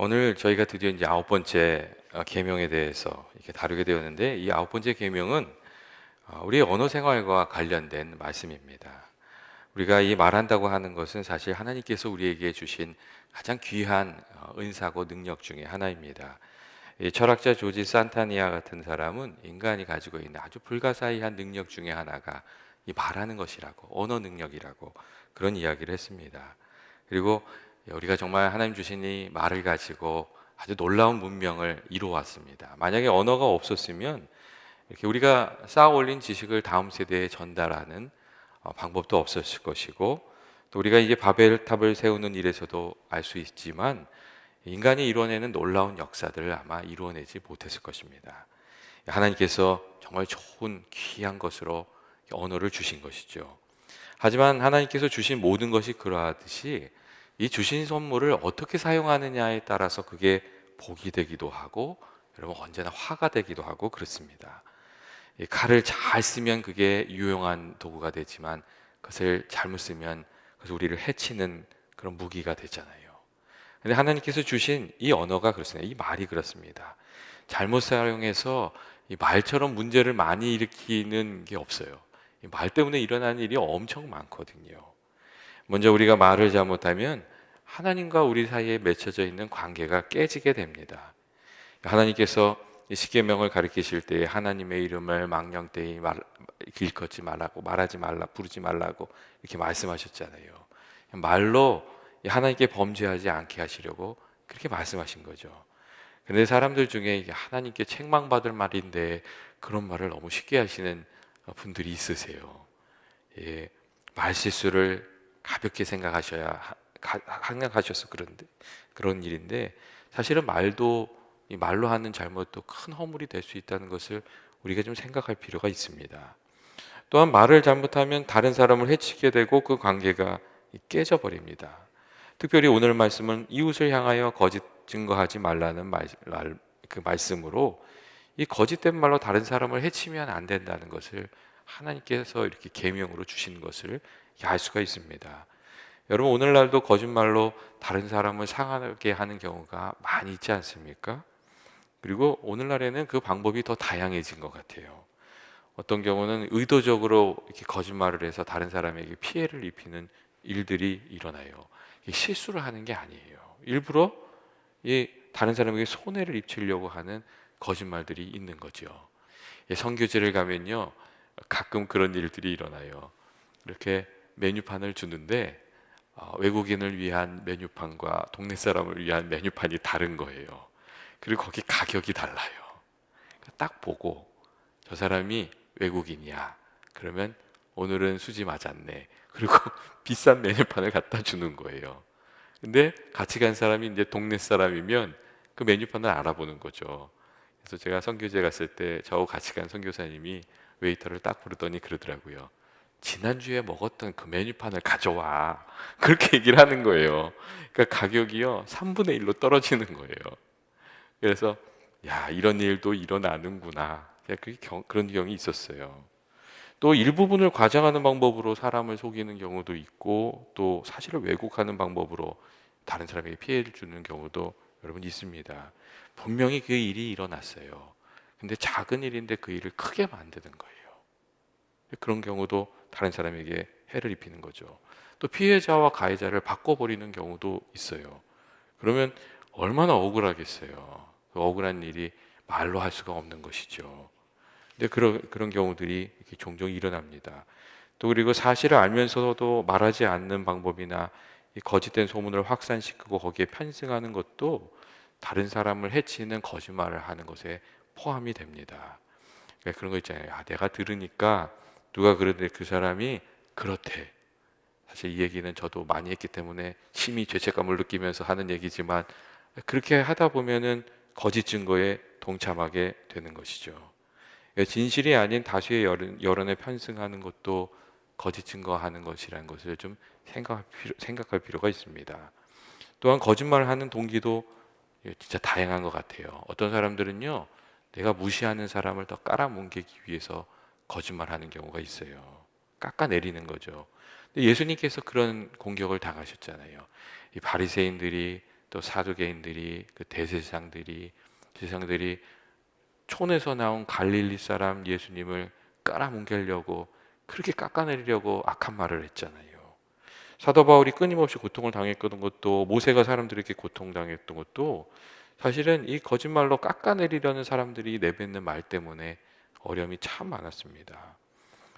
오늘 저희가 드디어 이제 아홉 번째 계명에 대해서 이렇게 다루게 되었는데, 이 아홉 번째 계명은 우리의 언어 생활과 관련된 말씀입니다. 우리가 이 말한다고 하는 것은 사실 하나님께서 우리에게 주신 가장 귀한 은사고 능력 중에 하나입니다. 이 철학자 조지 산타니아 같은 사람은 인간이 가지고 있는 아주 불가사의한 능력 중에 하나가 이 말하는 것이라고, 언어 능력이라고 그런 이야기를 했습니다. 그리고 우리가 정말 하나님 주신 이 말을 가지고 아주 놀라운 문명을 이루어왔습니다. 만약에 언어가 없었으면 이렇게 우리가 쌓아 올린 지식을 다음 세대에 전달하는 방법도 없었을 것이고, 또 우리가 이제 바벨탑을 세우는 일에서도 알 수 있지만 인간이 이뤄내는 놀라운 역사들을 아마 이루어내지 못했을 것입니다. 하나님께서 정말 좋은 귀한 것으로 언어를 주신 것이죠. 하지만 하나님께서 주신 모든 것이 그러하듯이 이 주신 선물을 어떻게 사용하느냐에 따라서 그게 복이 되기도 하고, 여러분 언제나 화가 되기도 하고 그렇습니다. 이 칼을 잘 쓰면 그게 유용한 도구가 되지만 그것을 잘못 쓰면 그것이 우리를 해치는 그런 무기가 되잖아요. 근데 하나님께서 주신 이 언어가 그렇습니다. 이 말이 그렇습니다. 잘못 사용해서 이 말처럼 문제를 많이 일으키는 게 없어요. 이 말 때문에 일어나는 일이 엄청 많거든요. 먼저 우리가 말을 잘못하면 하나님과 우리 사이에 맺혀져 있는 관계가 깨지게 됩니다. 하나님께서 이 십계명을 가르치실 때 하나님의 이름을 망령되이 일컫지 말라고, 말하지 말라, 부르지 말라고 이렇게 말씀하셨잖아요. 말로 하나님께 범죄하지 않게 하시려고 그렇게 말씀하신 거죠. 그런데 사람들 중에 이게 하나님께 책망받을 말인데 그런 말을 너무 쉽게 하시는 분들이 있으세요. 예, 말 실수를 가볍게 생각하셔서 그런데 그런 일인데, 사실은 말도 이 말로 하는 잘못도 큰 허물이 될 수 있다는 것을 우리가 좀 생각할 필요가 있습니다. 또한 말을 잘못하면 다른 사람을 해치게 되고 그 관계가 깨져 버립니다. 특별히 오늘 말씀은 이웃을 향하여 거짓 증거하지 말라는 그 말씀으로 이 거짓된 말로 다른 사람을 해치면 안 된다는 것을 하나님께서 이렇게 계명으로 주신 것을 알 수가 있습니다. 여러분, 오늘날도 거짓말로 다른 사람을 상하게 하는 경우가 많이 있지 않습니까? 그리고 오늘날에는 그 방법이 더 다양해진 것 같아요. 어떤 경우는 의도적으로 이렇게 거짓말을 해서 다른 사람에게 피해를 입히는 일들이 일어나요. 이게 실수를 하는 게 아니에요. 일부러 이 다른 사람에게 손해를 입히려고 하는 거짓말들이 있는 거죠. 선교지를 가면요, 가끔 그런 일들이 일어나요. 이렇게 메뉴판을 주는데 외국인을 위한 메뉴판과 동네 사람을 위한 메뉴판이 다른 거예요. 그리고 거기 가격이 달라요. 딱 보고 저 사람이 외국인이야, 그러면 오늘은 수지 맞았네, 그리고 비싼 메뉴판을 갖다 주는 거예요. 근데 같이 간 사람이 이제 동네 사람이면 그 메뉴판을 알아보는 거죠. 그래서 제가 선교제 갔을 때 저하고 같이 간 선교사님이 웨이터를 딱 부르더니 그러더라고요. 지난주에 먹었던 그 메뉴판을 가져와. 그렇게 얘기를 하는 거예요. 그러니까 가격이요 3분의 1로 떨어지는 거예요. 그래서 야, 이런 일도 일어나는구나, 그런 경이 있었어요. 또 일부분을 과장하는 방법으로 사람을 속이는 경우도 있고, 또 사실을 왜곡하는 방법으로 다른 사람에게 피해를 주는 경우도 여러분 있습니다. 분명히 그 일이 일어났어요. 근데 작은 일인데 그 일을 크게 만드는 거예요. 그런 경우도 다른 사람에게 해를 입히는 거죠. 또 피해자와 가해자를 바꿔버리는 경우도 있어요. 그러면 얼마나 억울하겠어요. 그 억울한 일이 말로 할 수가 없는 것이죠. 근데 그런 경우들이 이렇게 종종 일어납니다. 또 그리고 사실을 알면서도 말하지 않는 방법이나 이 거짓된 소문을 확산시키고 거기에 편승하는 것도 다른 사람을 해치는 거짓말을 하는 것에 포함이 됩니다. 그러니까 그런 거 있잖아요. 내가 들으니까 누가 그러는데 그 사람이 그렇대. 사실 이 얘기는 저도 많이 했기 때문에 심히 죄책감을 느끼면서 하는 얘기지만, 그렇게 하다 보면은 거짓 증거에 동참하게 되는 것이죠. 진실이 아닌 다수의 여론에 편승하는 것도 거짓 증거하는 것이라는 것을 좀 생각할 필요가 있습니다. 또한 거짓말하는 동기도 진짜 다양한 것 같아요. 어떤 사람들은요, 내가 무시하는 사람을 더 깔아뭉개기 위해서 거짓말하는 경우가 있어요. 깎아내리는 거죠. 근데 예수님께서 그런 공격을 당하셨잖아요. 이 바리새인들이 또 사두개인들이, 그 대제사장들이 촌에서 나온 갈릴리 사람 예수님을 깔아뭉개려고, 그렇게 깎아내리려고 악한 말을 했잖아요. 사도 바울이 끊임없이 고통을 당했던 것도, 모세가 사람들에게 고통당했던 것도 사실은 이 거짓말로 깎아내리려는 사람들이 내뱉는 말 때문에 어려움이 참 많았습니다.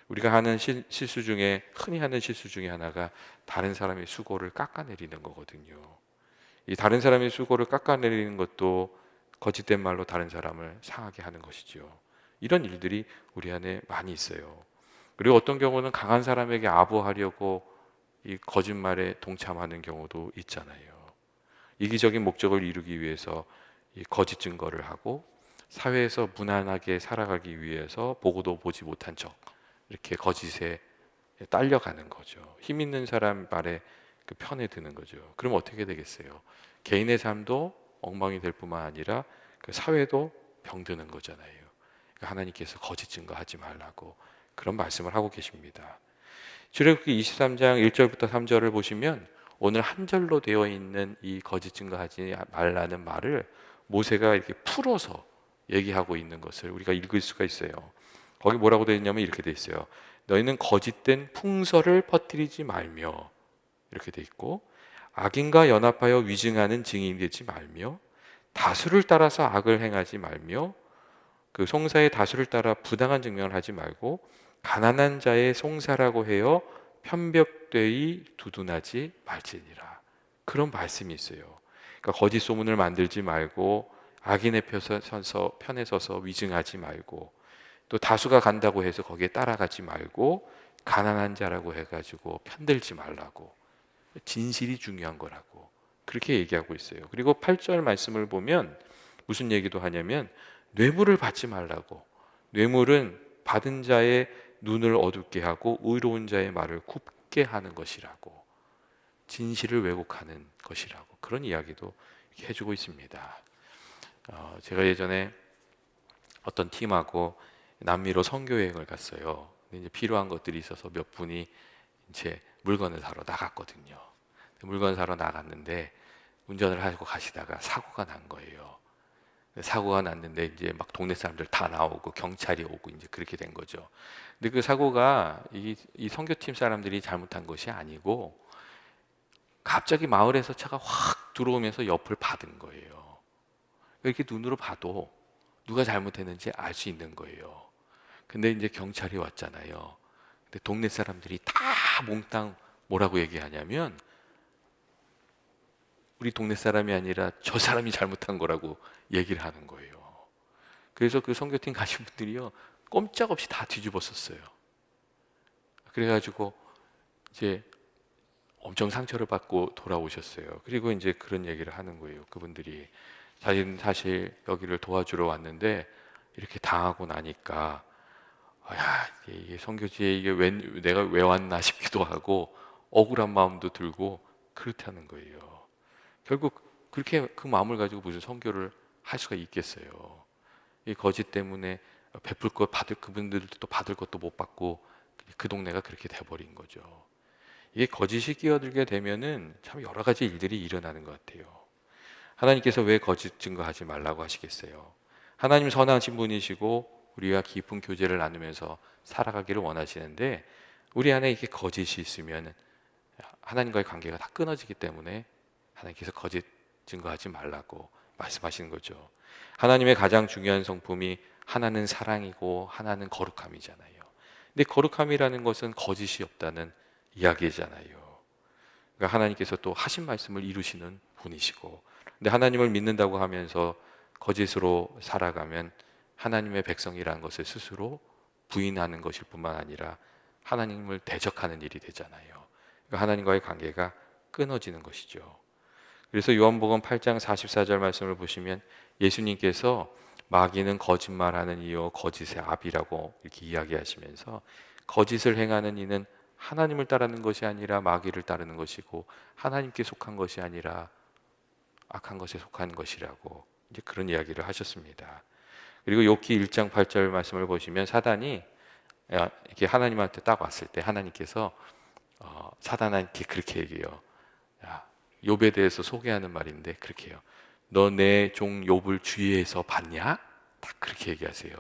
우리가 하는 실수 중에, 흔히 하는 실수 중에 하나가 다른 사람의 수고를 깎아내리는 거거든요. 이 다른 사람의 수고를 깎아내리는 것도 거짓된 말로 다른 사람을 상하게 하는 것이죠. 이런 일들이 우리 안에 많이 있어요. 그리고 어떤 경우는 강한 사람에게 아부하려고 이 거짓말에 동참하는 경우도 있잖아요. 이기적인 목적을 이루기 위해서 이 거짓 증거를 하고, 사회에서 무난하게 살아가기 위해서 보고도 보지 못한 척, 이렇게 거짓에 딸려가는 거죠. 힘 있는 사람 말에 그 편에 드는 거죠. 그럼 어떻게 되겠어요? 개인의 삶도 엉망이 될 뿐만 아니라 그 사회도 병드는 거잖아요. 그러니까 하나님께서 거짓 증거하지 말라고 그런 말씀을 하고 계십니다. 출애굽기 23장 1절부터 3절을 보시면 오늘 한 절로 되어 있는 이 거짓 증거하지 말라는 말을 모세가 이렇게 풀어서 얘기하고 있는 것을 우리가 읽을 수가 있어요. 거기 뭐라고 되어 있냐면 이렇게 되어 있어요. 너희는 거짓된 풍설을 퍼뜨리지 말며, 이렇게 되어 있고, 악인과 연합하여 위증하는 증인이 되지 말며, 다수를 따라서 악을 행하지 말며, 그 송사의 다수를 따라 부당한 증명을 하지 말고, 가난한 자의 송사라고 해요 편벽되이 두둔하지 말지니라. 그런 말씀이 있어요. 그러니까 거짓 소문을 만들지 말고, 악인의 편에 서서 위증하지 말고, 또 다수가 간다고 해서 거기에 따라가지 말고, 가난한 자라고 해가지고 편들지 말라고, 진실이 중요한 거라고 그렇게 얘기하고 있어요. 그리고 8절 말씀을 보면 무슨 얘기도 하냐면 뇌물을 받지 말라고. 뇌물은 받은 자의 눈을 어둡게 하고 의로운 자의 말을 굽게 하는 것이라고, 진실을 왜곡하는 것이라고, 그런 이야기도 해주고 있습니다. 제가 예전에 어떤 팀하고 남미로 선교 여행을 갔어요. 근데 이제 필요한 것들이 있어서 몇 분이 이제 물건을 사러 나갔거든요. 물건 사러 나갔는데 운전을 하고 가시다가 사고가 난 거예요. 사고가 났는데 이제 막 동네 사람들 다 나오고 경찰이 오고 이제 그렇게 된 거죠. 근데 그 사고가 이 선교팀 사람들이 잘못한 것이 아니고 갑자기 마을에서 차가 확 들어오면서 옆을 받은 거예요. 이렇게 눈으로 봐도 누가 잘못했는지 알 수 있는 거예요. 근데 이제 경찰이 왔잖아요. 근데 동네 사람들이 다 몽땅 뭐라고 얘기하냐면 우리 동네 사람이 아니라 저 사람이 잘못한 거라고 얘기를 하는 거예요. 그래서 그 선교팀 가신 분들이요 꼼짝없이 다 뒤집었었어요. 그래가지고 이제 엄청 상처를 받고 돌아오셨어요. 그리고 이제 그런 얘기를 하는 거예요. 그분들이 자기는 사실 여기를 도와주러 왔는데 이렇게 당하고 나니까 이게 선교지에 이게 내가 왜 왔나 싶기도 하고 억울한 마음도 들고 그렇다는 거예요. 결국 그렇게 그 마음을 가지고 무슨 선교를 할 수가 있겠어요. 이 거짓 때문에 베풀 것 받을 그분들도 또 받을 것도 못 받고 그 동네가 그렇게 돼버린 거죠. 이게 거짓이 끼어들게 되면은 참 여러 가지 일들이 일어나는 것 같아요. 하나님께서 왜 거짓 증거하지 말라고 하시겠어요? 하나님 선하신 분이시고 우리와 깊은 교제를 나누면서 살아가기를 원하시는데 우리 안에 이렇게 거짓이 있으면 하나님과의 관계가 다 끊어지기 때문에 하나님께서 거짓 증거하지 말라고 말씀하시는 거죠. 하나님의 가장 중요한 성품이 하나는 사랑이고 하나는 거룩함이잖아요. 근데 거룩함이라는 것은 거짓이 없다는 이야기잖아요. 그러니까 하나님께서 또 하신 말씀을 이루시는 분이시고, 근데 하나님을 믿는다고 하면서 거짓으로 살아가면 하나님의 백성이라는 것을 스스로 부인하는 것일 뿐만 아니라 하나님을 대적하는 일이 되잖아요. 그러니까 하나님과의 관계가 끊어지는 것이죠. 그래서 요한복음 8장 44절 말씀을 보시면 예수님께서 마귀는 거짓말하는 이요 거짓의 아비라고 이렇게 이야기하시면서 거짓을 행하는 이는 하나님을 따르는 것이 아니라 마귀를 따르는 것이고 하나님께 속한 것이 아니라 악한 것에 속한 것이라고 이제 그런 이야기를 하셨습니다. 그리고 욥기 1장 8절 말씀을 보시면 사단이 이렇게 하나님한테 딱 왔을 때 하나님께서 사단한테 그렇게 얘기해요. 야, 욥에 대해서 소개하는 말인데 그렇게 해요. 너 내 종 욥을 주위에서 봤냐? 딱 그렇게 얘기하세요.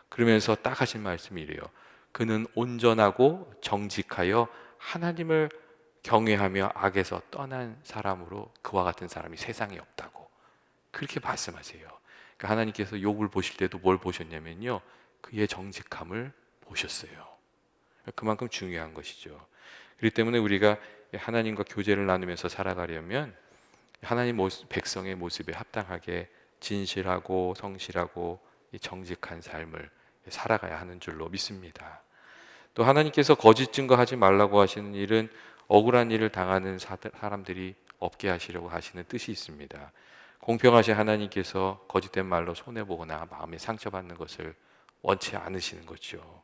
그러면서 딱 하신 말씀이 이래요. 그는 온전하고 정직하여 하나님을 경외하며 악에서 떠난 사람으로 그와 같은 사람이 세상에 없다고 그렇게 말씀하세요. 그러니까 하나님께서 욥을 보실 때도 뭘 보셨냐면요, 그의 정직함을 보셨어요. 그만큼 중요한 것이죠. 그렇기 때문에 우리가 하나님과 교제를 나누면서 살아가려면 하나님 백성의 모습에 합당하게 진실하고 성실하고 정직한 삶을 살아가야 하는 줄로 믿습니다. 또 하나님께서 거짓 증거하지 말라고 하시는 일은 억울한 일을 당하는 사람들이 없게 하시려고 하시는 뜻이 있습니다. 공평하신 하나님께서 거짓된 말로 손해보거나 마음에 상처받는 것을 원치 않으시는 거죠.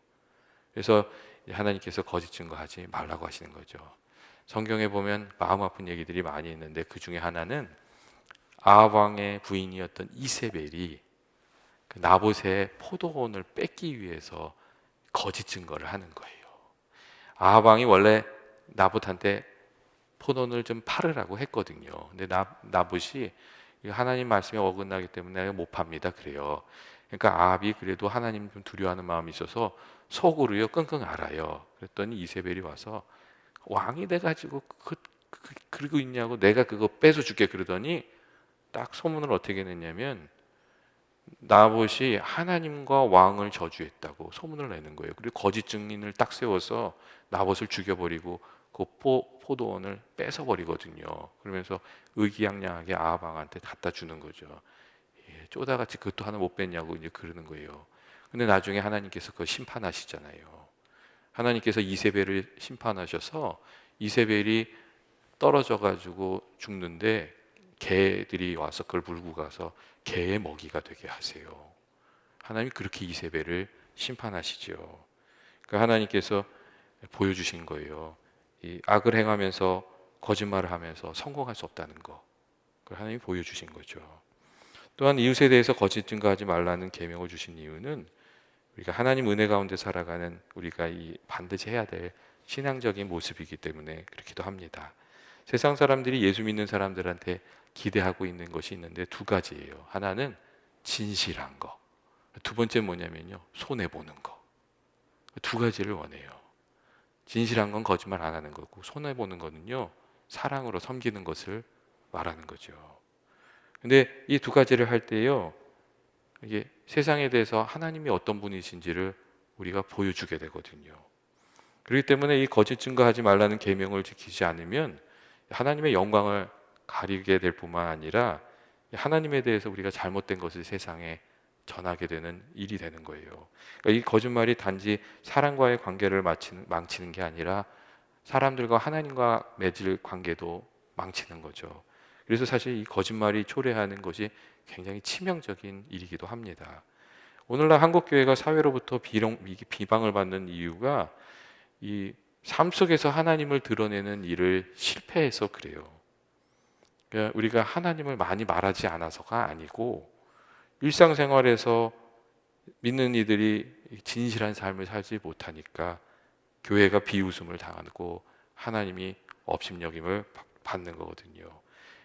그래서 하나님께서 거짓 증거하지 말라고 하시는 거죠. 성경에 보면 마음 아픈 얘기들이 많이 있는데 그 중에 하나는 아합 왕의 부인이었던 이세벨이 그 나봇의 포도원을 뺏기 위해서 거짓 증거를 하는 거예요. 아합 왕이 원래 나봇한테 포도원을 좀 팔으라고 했거든요. 근데 나봇이 하나님 말씀에 어긋나기 때문에 내가 못 팝니다. 그래요. 그러니까 아합이 그래도 하나님 좀 두려워하는 마음이 있어서 속으로요 끙끙 앓아요. 그랬더니 이세벨이 와서 왕이 돼가지고 그러고 있냐고, 내가 그거 뺏어 줄게 그러더니 딱 소문을 어떻게 냈냐면 나봇이 하나님과 왕을 저주했다고 소문을 내는 거예요. 그리고 거짓 증인을 딱 세워서 나봇을 죽여버리고 그 포도원을 뺏어버리거든요. 그러면서 의기양양하게 아합 왕한테 갖다 주는 거죠. 예, 쪼다같이 그것도 하나 못 뺐냐고 이제 그러는 거예요. 근데 나중에 하나님께서 그거 심판하시잖아요. 하나님께서 이세벨을 심판하셔서 이세벨이 떨어져 가지고 죽는데 개들이 와서 그걸 물고 가서 개의 먹이가 되게 하세요. 하나님이 그렇게 이세벨을 심판하시죠. 그러니까 하나님께서 보여주신 거예요. 이 악을 행하면서 거짓말을 하면서 성공할 수 없다는 거. 그걸 하나님이 보여주신 거죠. 또한 이웃에 대해서 거짓 증거하지 말라는 계명을 주신 이유는 우리가 하나님 은혜 가운데 살아가는 우리가 이 반드시 해야 될 신앙적인 모습이기 때문에 그렇기도 합니다. 세상 사람들이 예수 믿는 사람들한테 기대하고 있는 것이 있는데 두 가지예요. 하나는 진실한 거, 두 번째 뭐냐면요, 손해 보는 거. 두 가지를 원해요. 진실한 건 거짓말 안 하는 거고, 손해 보는 거는요 사랑으로 섬기는 것을 말하는 거죠. 근데 이 두 가지를 할 때요, 이게 세상에 대해서 하나님이 어떤 분이신지를 우리가 보여주게 되거든요. 그렇기 때문에 이 거짓 증거하지 말라는 계명을 지키지 않으면 하나님의 영광을 가리게 될 뿐만 아니라 하나님에 대해서 우리가 잘못된 것을 세상에 전하게 되는 일이 되는 거예요. 그러니까 이 거짓말이 단지 사람과의 관계를 망치는 게 아니라 사람들과 하나님과 맺을 관계도 망치는 거죠. 그래서 사실 이 거짓말이 초래하는 것이 굉장히 치명적인 일이기도 합니다. 오늘날 한국교회가 사회로부터 비방을 받는 이유가 이 삶 속에서 하나님을 드러내는 일을 실패해서 그래요. 그러니까 우리가 하나님을 많이 말하지 않아서가 아니고 일상생활에서 믿는 이들이 진실한 삶을 살지 못하니까 교회가 비웃음을 당하고 하나님이 업신여김을 받는 거거든요.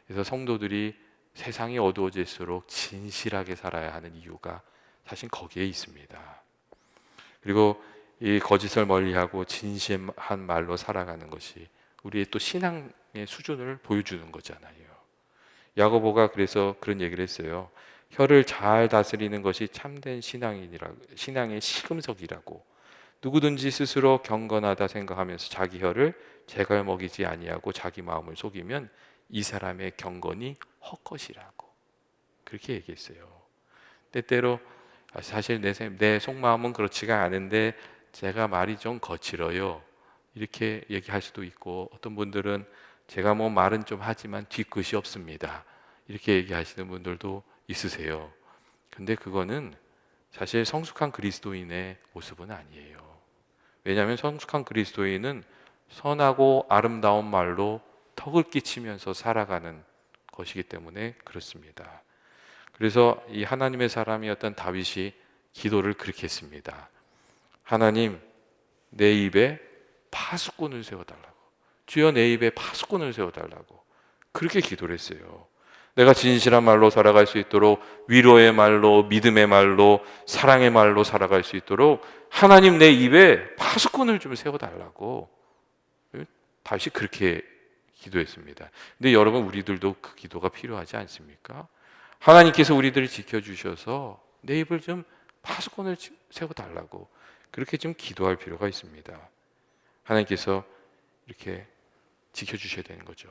그래서 성도들이 세상이 어두워질수록 진실하게 살아야 하는 이유가 사실 거기에 있습니다. 그리고 이 거짓을 멀리하고 진실한 말로 살아가는 것이 우리의 또 신앙의 수준을 보여주는 거잖아요. 야고보가 그래서 그런 얘기를 했어요. 혀를 잘 다스리는 것이 참된 신앙의 시금석이라고. 누구든지 스스로 경건하다 생각하면서 자기 혀를 제갈 먹이지 아니하고 자기 마음을 속이면 이 사람의 경건이 헛것이라고 그렇게 얘기했어요. 때때로 사실 내 속마음은 그렇지가 않은데 제가 말이 좀 거칠어요, 이렇게 얘기할 수도 있고, 어떤 분들은 제가 뭐 말은 좀 하지만 뒤끝이 없습니다, 이렇게 얘기하시는 분들도 있으세요. 근데 그거는 사실 성숙한 그리스도인의 모습은 아니에요. 왜냐하면 성숙한 그리스도인은 선하고 아름다운 말로 덕을 끼치면서 살아가는 것이기 때문에 그렇습니다. 그래서 이 하나님의 사람이었던 다윗이 기도를 그렇게 했습니다. 하나님, 내 입에 파수꾼을 세워달라고. 주여, 내 입에 파수꾼을 세워달라고. 그렇게 기도를 했어요. 내가 진실한 말로 살아갈 수 있도록, 위로의 말로, 믿음의 말로, 사랑의 말로 살아갈 수 있도록 하나님 내 입에 파수꾼을 좀 세워달라고 다시 그렇게 기도했습니다. 근데 여러분, 우리들도 그 기도가 필요하지 않습니까? 하나님께서 우리들을 지켜주셔서 내 입을 좀 파수꾼을 세워달라고 그렇게 좀 기도할 필요가 있습니다. 하나님께서 이렇게 지켜주셔야 되는 거죠.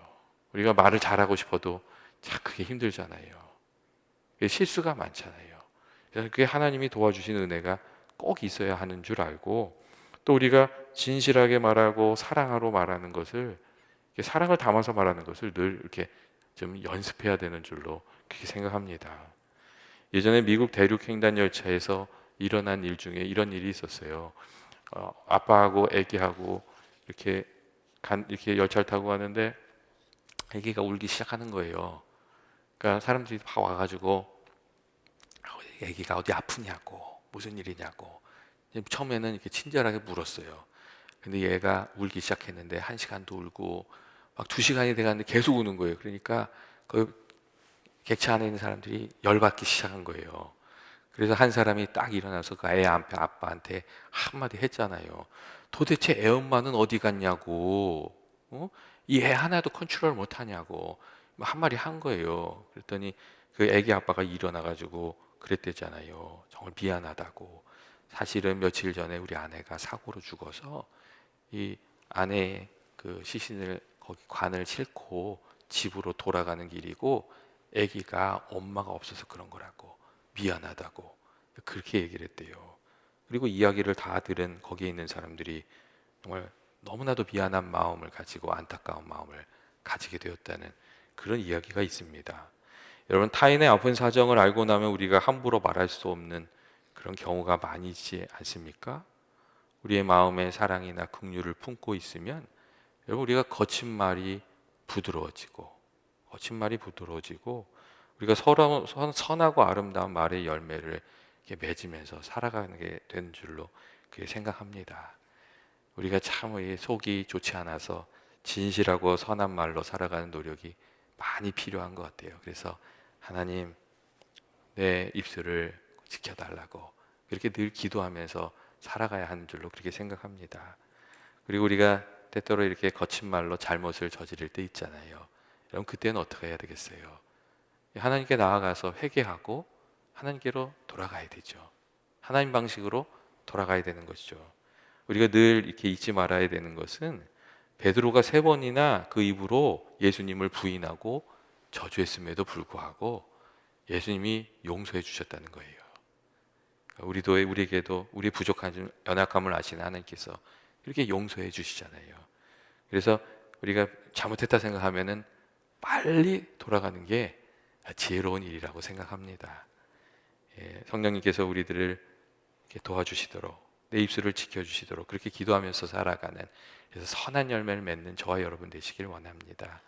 우리가 말을 잘하고 싶어도 참 그게 힘들잖아요. 실수가 많잖아요. 그래서 그게 하나님이 도와주신 은혜가 꼭 있어야 하는 줄 알고, 또 우리가 진실하게 말하고 사랑하러 말하는 것을, 사랑을 담아서 말하는 것을 늘 이렇게 좀 연습해야 되는 줄로 그렇게 생각합니다. 예전에 미국 대륙 횡단 열차에서 일어난 일 중에 이런 일이 있었어요. 아빠하고 아기하고 이렇게 열차를 타고 가는데 아기가 울기 시작하는 거예요. 그러니까 사람들이 다 와가지고 아기가 어디 아프냐고, 무슨 일이냐고 처음에는 이렇게 친절하게 물었어요. 근데 얘가 울기 시작했는데 1시간도 울고 막 2시간이 돼가는데 계속 우는 거예요. 그러니까 그 객차 안에 있는 사람들이 열받기 시작한 거예요. 그래서 한 사람이 딱 일어나서 그 애 앞에 아빠한테 한마디 했잖아요. 도대체 애 엄마는 어디 갔냐고, 이 애 하나도 컨트롤 못 하냐고 한마디 한 거예요. 그랬더니 그 애기 아빠가 일어나가지고 그랬대잖아요. 정말 미안하다고. 사실은 며칠 전에 우리 아내가 사고로 죽어서 이 아내의 그 시신을 거기 관을 싣고 집으로 돌아가는 길이고, 아기가 엄마가 없어서 그런 거라고, 미안하다고 그렇게 얘기를 했대요. 그리고 이야기를 다 들은 거기에 있는 사람들이 정말 너무나도 미안한 마음을 가지고 안타까운 마음을 가지게 되었다는 그런 이야기가 있습니다. 여러분, 타인의 아픈 사정을 알고 나면 우리가 함부로 말할 수 없는 그런 경우가 많이 있지 않습니까? 우리의 마음에 사랑이나 긍휼을 품고 있으면 여러분, 우리가 거친 말이 부드러워지고 우리가 서로 선하고 아름다운 말의 열매를 이렇게 맺으면서 살아가게 되는 줄로 그렇게 생각합니다. 우리가 참 속이 좋지 않아서 진실하고 선한 말로 살아가는 노력이 많이 필요한 것 같아요. 그래서 하나님, 내 입술을 지켜달라고 그렇게 늘 기도하면서 살아가야 하는 줄로 그렇게 생각합니다. 그리고 우리가 때때로 이렇게 거친 말로 잘못을 저지를 때 있잖아요. 여러분, 그때는 어떻게 해야 되겠어요? 하나님께 나아가서 회개하고 하나님께로 돌아가야 되죠. 하나님 방식으로 돌아가야 되는 것이죠. 우리가 늘 이렇게 잊지 말아야 되는 것은 베드로가 3번이나 그 입으로 예수님을 부인하고 저주했음에도 불구하고 예수님이 용서해 주셨다는 거예요. 우리에게도 우리 부족한 연약함을 아시는 하나님께서 이렇게 용서해 주시잖아요. 그래서 우리가 잘못했다 생각하면은 빨리 돌아가는 게 지혜로운 일이라고 생각합니다. 성령님께서 우리들을 이렇게 도와주시도록, 내 입술을 지켜주시도록 그렇게 기도하면서 살아가는, 그래서 선한 열매를 맺는 저와 여러분 되시길 원합니다.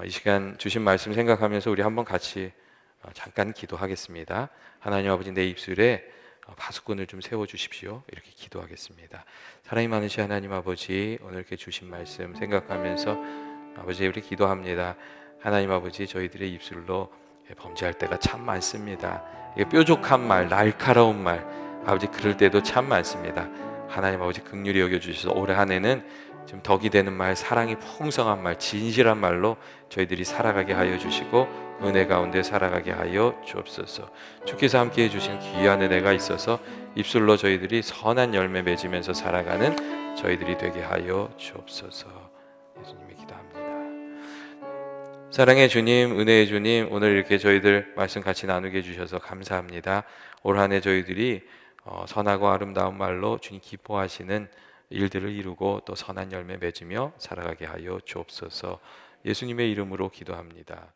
이 시간 주신 말씀 생각하면서 우리 한번 같이 잠깐 기도하겠습니다. 하나님 아버지, 내 입술에 파수꾼을 좀 세워주십시오. 이렇게 기도하겠습니다. 사랑이 많으신 하나님 아버지, 오늘 이렇게 주신 말씀 생각하면서 아버지, 우리 기도합니다. 하나님 아버지, 저희들의 입술로 범죄할 때가 참 많습니다. 뾰족한 말, 날카로운 말, 아버지, 그럴 때도 참 많습니다. 하나님 아버지, 긍휼히 여겨주셔서 올해 한 해는 좀 덕이 되는 말, 사랑이 풍성한 말, 진실한 말로 저희들이 살아가게 하여 주시고 은혜 가운데 살아가게 하여 주옵소서. 주께서 함께해 주신 귀한 은혜가 있어서 입술로 저희들이 선한 열매 맺으면서 살아가는 저희들이 되게 하여 주옵소서. 예수님의 기도합니다. 사랑의 주님, 은혜의 주님, 오늘 이렇게 저희들 말씀 같이 나누게 해주셔서 감사합니다. 올 한 해 저희들이 선하고 아름다운 말로 주님 기뻐하시는 일들을 이루고 또 선한 열매 맺으며 살아가게 하여 주옵소서. 예수님의 이름으로 기도합니다.